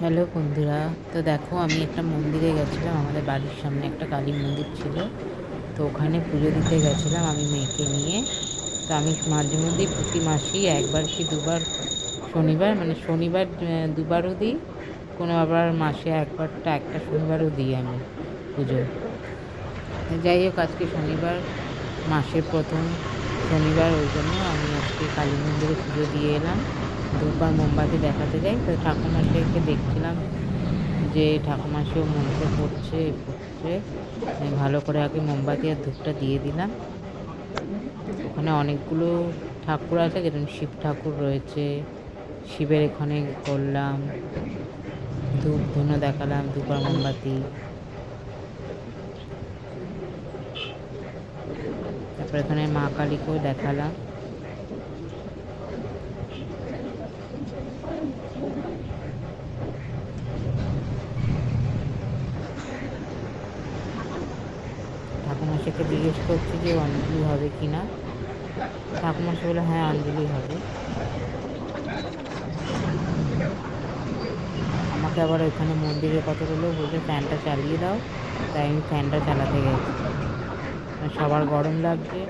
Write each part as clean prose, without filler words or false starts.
Hello বন্ধুরা, তো দেখো আমি একটা মন্দিরে গেছিলাম। আমাদের বাড়ির সামনে একটা কালী মন্দির ছিল, তো ওখানে পুজো দিতে গেছিলাম আমি মেয়েকে নিয়ে। তো আমি মাঝে মধ্যেই প্রতি মাসেই একবার কি দুবার শনিবার, মানে শনিবার দুবারও দিই, কোনো আবার মাসে একবারটা একটা শনিবারও দিই আমি পুজো। যাই হোক, আজকে শনিবার, মাসের প্রথম শনিবার, ওই জন্য আমি আজকে কালী মন্দিরে পুজো দিয়ে এলাম। ধূপবার মোমবাতি দেখাতে যাই, তো ঠাকুরমশাইকে দেখছিলাম যে ঠাকুরমাসিও মন্ত্র পড়ছে। আমি ভালো করে আগে মোমবাতি আর ধূপটা দিয়ে দিলাম। ওখানে অনেকগুলো ঠাকুর আছে, যেরকম শিব ঠাকুর রয়েছে, শিবের এখানে করলাম, ধূপ ধুনো দেখালাম, ধূপ আর মোমবাতি। তারপর এখানে মা কালীকেও দেখালাম। ঠাকুরমশাইকে জিজ্ঞেস করছি যে অঞ্জলি হবে কি না। ঠাকুরমশাই বলে হ্যাঁ, অঞ্জলি হবে। আমাকে আবার ওইখানে মন্দিরের কতগুলো লোক বলছে ফ্যানটা চালিয়ে দাও, তাই আমি ফ্যানটা চালাতে গেছি। সবার গরম লাগছে।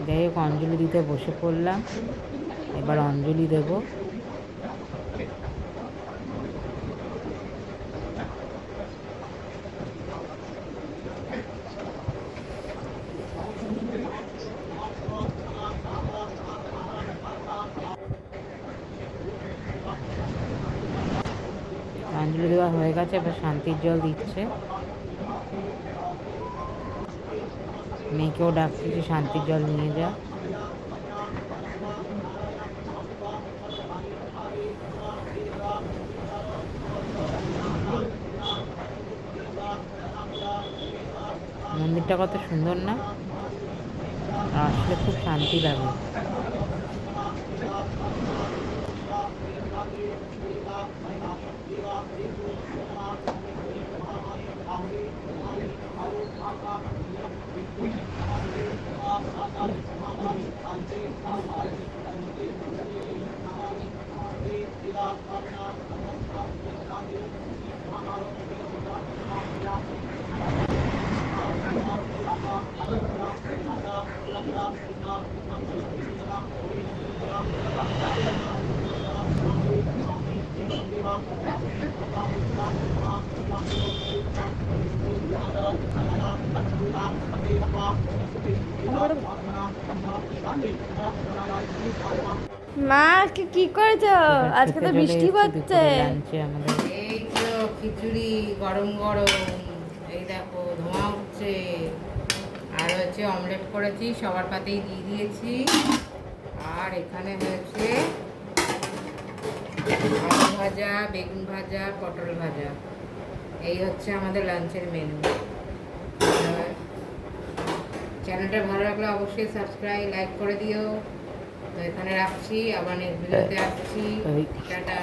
যাই হোক, অঞ্জলি দিতে বসে পড়লাম। এবার অঞ্জলি দেব। অঞ্জলি দেওয়া হয়ে গেছে, এবার শান্তির জল দিচ্ছে। মেয়েকেও ডাকছি যে শান্তির জল নিয়ে যা। মন্দিরটা কত সুন্দর না? আর আসলে খুব শান্তি লাগে। মা, আজকে কি করেছো? এবার আজকে খেতে তো চলে বৃষ্টি এসেছি পড়ছে। দুপুরে লাঞ্চে আমাদের। এই তো খিচুড়ি গরম গরম, এই দেখো ধোঁয়া উঠছে। আর হচ্ছে অমলেট করেছি, সবার পাতেই দিয়ে দিয়েছি। আর এখানে হয়েছে আলু ভাজা, বেগুন ভাজা, পটল ভাজা। এই হচ্ছে আমাদের লাঞ্চের মেনু। চ্যানেলটা ভালো লাগলে অবশ্যই সাবস্ক্রাইব লাইক করে দিও। তো এখানে রাখছি, আবার নেক্সট ভিডিওতে আসছি। টাটা।